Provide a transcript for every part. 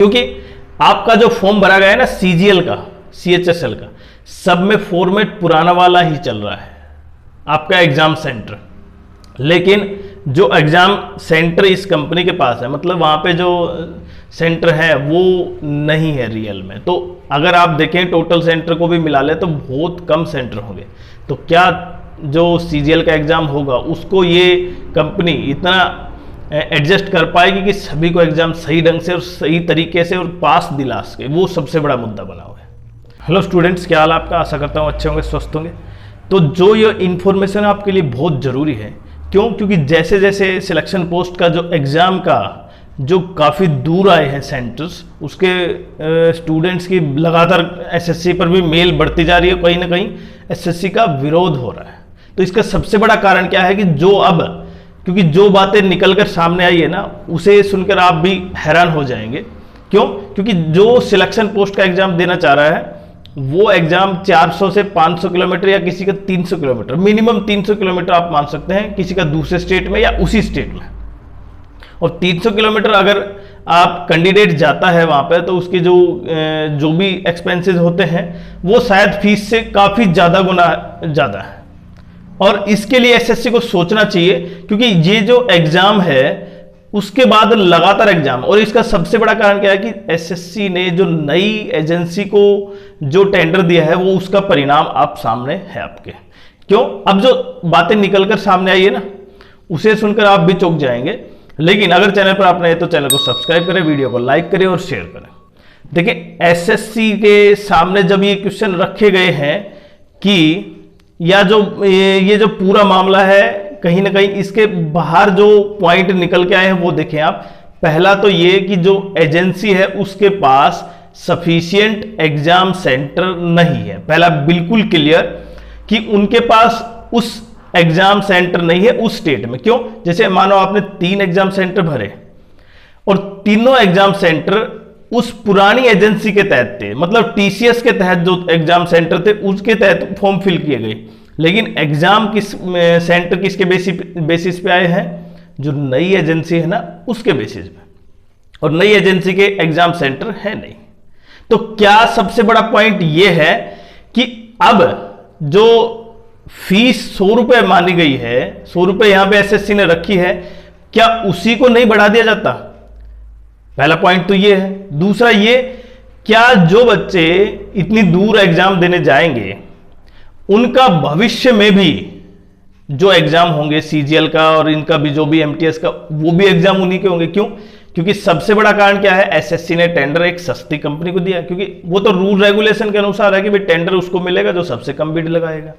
क्योंकि आपका जो फॉर्म भरा गया है ना सीजीएल का, सीएचएसएल का, सब में फॉर्मेट पुराना वाला ही चल रहा है आपका एग्जाम सेंटर। लेकिन जो एग्जाम सेंटर इस कंपनी के पास है, मतलब वहां पे जो सेंटर है वो नहीं है रियल में। तो अगर आप देखें टोटल सेंटर को भी मिला ले तो बहुत कम सेंटर होंगे। तो क्या जो सीजीएल का एग्जाम होगा उसको ये कंपनी इतना एडजस्ट कर पाएगी कि सभी को एग्जाम सही ढंग से और सही तरीके से और पास दिला सके? वो सबसे बड़ा मुद्दा बना हुआ है। हेलो स्टूडेंट्स, क्या हाल आपका? आशा करता हूँ अच्छे होंगे, स्वस्थ होंगे। तो जो ये इन्फॉर्मेशन आपके लिए बहुत ज़रूरी है। क्यों? क्योंकि जैसे जैसे सिलेक्शन पोस्ट का जो एग्ज़ाम का जो काफ़ी दूर आए हैं सेंटर्स, उसके स्टूडेंट्स की लगातार एसएससी पर भी मेल बढ़ती जा रही है। कहीं ना कहीं एसएससी का विरोध हो रहा है। तो इसका सबसे बड़ा कारण क्या है कि क्योंकि जो बातें निकलकर सामने आई है ना, उसे सुनकर आप भी हैरान हो जाएंगे। क्यों? क्योंकि जो सिलेक्शन पोस्ट का एग्जाम देना चाह रहा है वो एग्जाम 400 से 500 किलोमीटर या किसी का 300 किलोमीटर, मिनिमम 300 किलोमीटर आप मान सकते हैं, किसी का दूसरे स्टेट में या उसी स्टेट में। और 300 किलोमीटर अगर आप कैंडिडेट जाता है वहां पे, तो उसके जो भी एक्सपेंसेस होते हैं वो शायद फीस से काफी ज्यादा गुना ज्यादा है। और इसके लिए एसएससी को सोचना चाहिए, क्योंकि ये जो एग्जाम है उसके बाद लगातार एग्जाम। और इसका सबसे बड़ा कारण क्या है कि एसएससी ने जो नई एजेंसी को जो टेंडर दिया है वो उसका परिणाम आप सामने है आपके। क्यों? अब जो बातें निकलकर सामने आई है ना, उसे सुनकर आप भी चौंक जाएंगे। लेकिन अगर चैनल पर आप नए तो चैनल को सब्सक्राइब करें, वीडियो को लाइक करें और शेयर करें। देखिए, एसएससी के सामने जब ये क्वेश्चन रखे गए हैं कि या ये जो पूरा मामला है, कहीं ना कहीं इसके बाहर जो पॉइंट निकल के आए हैं वो देखें आप। पहला तो ये कि जो एजेंसी है उसके पास सफिशिएंट एग्जाम सेंटर नहीं है। पहला बिल्कुल क्लियर कि उनके पास उस एग्जाम सेंटर नहीं है उस स्टेट में। क्यों? जैसे मानो आपने 3 एग्जाम सेंटर भरे और तीनों एग्जाम सेंटर उस पुरानी एजेंसी के तहत थे, मतलब टीसीएस के तहत जो एग्जाम सेंटर थे उसके तहत फॉर्म फिल किए गए। लेकिन एग्जाम सेंटर किसके बेसिस पे आए हैं? जो नई एजेंसी है ना उसके बेसिस पे। और नई एजेंसी के एग्जाम सेंटर है नहीं। तो क्या सबसे बड़ा पॉइंट यह है कि अब जो फीस 100 रुपए मानी गई है, 100 रुपए यहां पे एसएससी ने रखी है, क्या उसी को नहीं बढ़ा दिया जाता? पहला पॉइंट तो ये है। दूसरा ये, क्या जो बच्चे इतनी दूर एग्जाम देने जाएंगे उनका भविष्य में भी जो एग्जाम होंगे सीजीएल का और इनका भी जो भी एमटीएस का, वो भी एग्जाम उन्हीं के होंगे। क्यों? क्योंकि सबसे बड़ा कारण क्या है, एसएससी ने टेंडर एक सस्ती कंपनी को दिया। क्योंकि वो तो रूल रेगुलेशन के अनुसार है कि भाई टेंडर उसको मिलेगा जो सबसे कम बिड लगाएगा।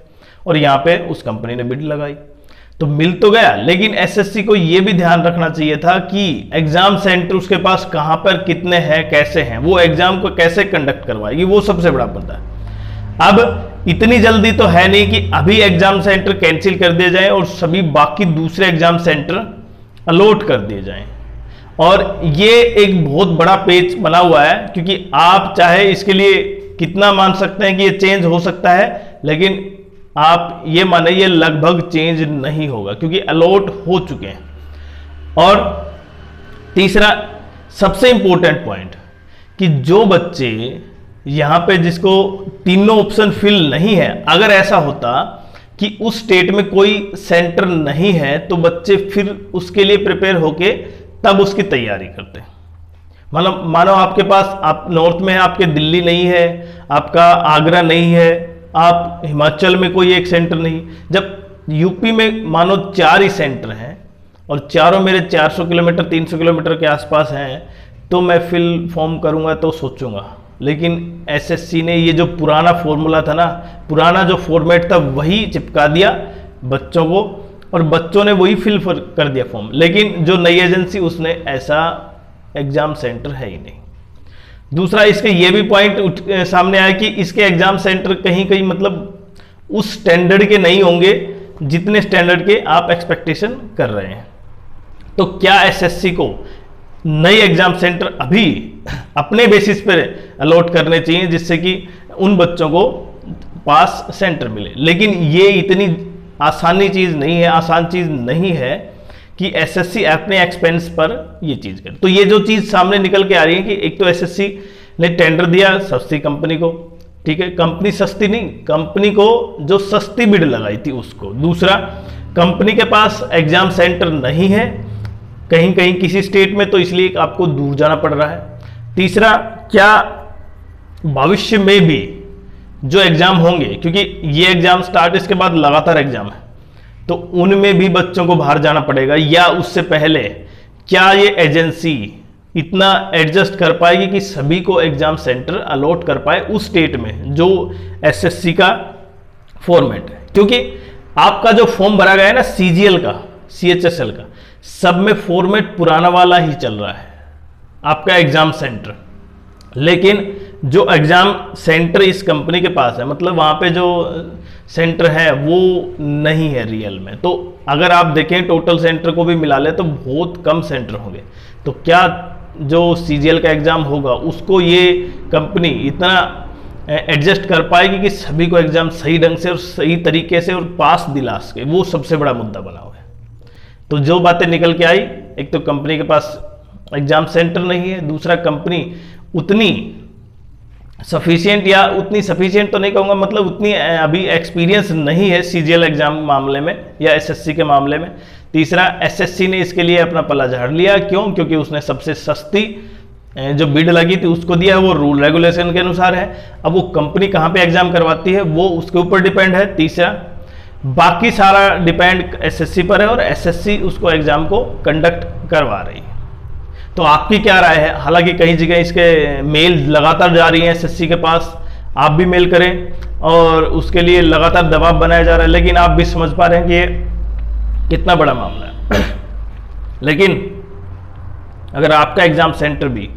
और यहां पे उस कंपनी ने बिड लगाई तो मिल तो गया। लेकिन एसएससी को यह भी ध्यान रखना चाहिए था कि एग्जाम सेंटर उसके पास कहां पर कितने हैं, कैसे हैं, वो एग्जाम को कैसे कंडक्ट करवाएगी, वो सबसे बड़ा मुद्दा है। अब इतनी जल्दी तो है नहीं कि अभी एग्जाम सेंटर कैंसिल कर दिए जाएं और सभी बाकी दूसरे एग्जाम सेंटर अलॉट कर दिए जाएं। और ये एक बहुत बड़ा पेच बना हुआ है, क्योंकि आप चाहे इसके लिए कितना मान सकते हैं कि ये चेंज हो सकता है, लेकिन आप ये माने ये लगभग चेंज नहीं होगा, क्योंकि अलॉट हो चुके हैं। और तीसरा सबसे इंपॉर्टेंट पॉइंट कि जो बच्चे यहां पे जिसको तीनों ऑप्शन फिल नहीं है, अगर ऐसा होता कि उस स्टेट में कोई सेंटर नहीं है तो बच्चे फिर उसके लिए प्रिपेयर होके तब उसकी तैयारी करते। मतलब मानो आपके पास, आप नॉर्थ में है, आपके दिल्ली नहीं है, आपका आगरा नहीं है, आप हिमाचल में कोई एक सेंटर नहीं, जब यूपी में मानो 4 ही सेंटर हैं और चारों मेरे 400 किलोमीटर 300 किलोमीटर के आसपास हैं, तो मैं फिल फॉर्म करूंगा तो सोचूंगा। लेकिन एसएससी ने ये जो पुराना फॉर्मूला था ना, पुराना जो फॉर्मेट था वही चिपका दिया बच्चों को, और बच्चों ने वही फिल कर दिया फॉर्म। लेकिन जो नई एजेंसी उसने ऐसा एग्जाम सेंटर है ही नहीं। दूसरा, इसके ये भी पॉइंट सामने आया कि इसके एग्जाम सेंटर कहीं कहीं मतलब उस स्टैंडर्ड के नहीं होंगे जितने स्टैंडर्ड के आप एक्सपेक्टेशन कर रहे हैं। तो क्या एसएससी को नए एग्जाम सेंटर अभी अपने बेसिस पर अलॉट करने चाहिए, जिससे कि उन बच्चों को पास सेंटर मिले? लेकिन ये इतनी आसानी चीज नहीं है, आसान चीज नहीं है कि एसएससी अपने एक्सपेंस पर ये चीज करे। तो ये जो चीज सामने निकल के आ रही है कि एक तो एसएससी ने टेंडर दिया सस्ती कंपनी को, ठीक है, कंपनी सस्ती नहीं, कंपनी को जो सस्ती बिड लगाई थी उसको। दूसरा, कंपनी के पास एग्जाम सेंटर नहीं है कहीं कहीं किसी स्टेट में, तो इसलिए आपको दूर जाना पड़ रहा है। तीसरा, क्या भविष्य में भी जो एग्जाम होंगे, क्योंकि ये एग्जाम स्टार्ट इसके बाद लगातार एग्जाम है, तो उनमें भी बच्चों को बाहर जाना पड़ेगा, या उससे पहले क्या ये एजेंसी इतना एडजस्ट कर पाएगी कि सभी को एग्जाम सेंटर अलॉट कर पाए उस स्टेट में जो एसएससी का फॉर्मेट है। क्योंकि आपका जो फॉर्म भरा गया है ना सीजीएल का, सीएचएसएल का, सब में फॉर्मेट पुराना वाला ही चल रहा है आपका एग्जाम सेंटर। लेकिन जो एग्जाम सेंटर इस कंपनी के पास है, मतलब वहां पे जो सेंटर है वो नहीं है रियल में। तो अगर आप देखें टोटल सेंटर को भी मिला ले तो बहुत कम सेंटर होंगे। तो क्या जो सीजीएल का एग्जाम होगा उसको ये कंपनी इतना एडजस्ट कर पाएगी कि सभी को एग्जाम सही ढंग से और सही तरीके से और पास दिला सके, वो सबसे बड़ा मुद्दा बना हुआ है। तो जो बातें निकल के आई, एक तो कंपनी के पास एग्जाम सेंटर नहीं है, दूसरा कंपनी उतनी सफिशिएंट, या उतनी सफिशिएंट तो नहीं कहूँगा, मतलब उतनी अभी एक्सपीरियंस नहीं है सीजीएल एग्जाम मामले में या एसएससी के मामले में। तीसरा, एसएससी ने इसके लिए अपना पल्ला झाड़ लिया, क्यों? क्योंकि उसने सबसे सस्ती जो बिड लगी थी उसको दिया है, वो रूल रेगुलेशन के अनुसार है। अब वो कंपनी कहाँ पे एग्जाम करवाती है वो उसके ऊपर डिपेंड है। तीसरा, बाकी सारा डिपेंड एसएससी पर है और एसएससी उसको एग्जाम को कंडक्ट करवा रही है। तो आपकी क्या राय है? हालांकि कई जगह इसके मेल लगातार जा रही है एसएससी के पास, आप भी मेल करें और उसके लिए लगातार दबाव बनाया जा रहा है, लेकिन आप भी समझ पा रहे हैं कि ये कितना बड़ा मामला है। लेकिन अगर आपका एग्जाम सेंटर भी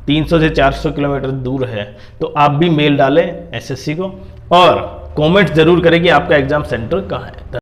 300 से 400 किलोमीटर दूर है तो आप भी मेल डालें एसएससी को और कमेंट जरूर करें कि आपका एग्जाम सेंटर कहाँ है।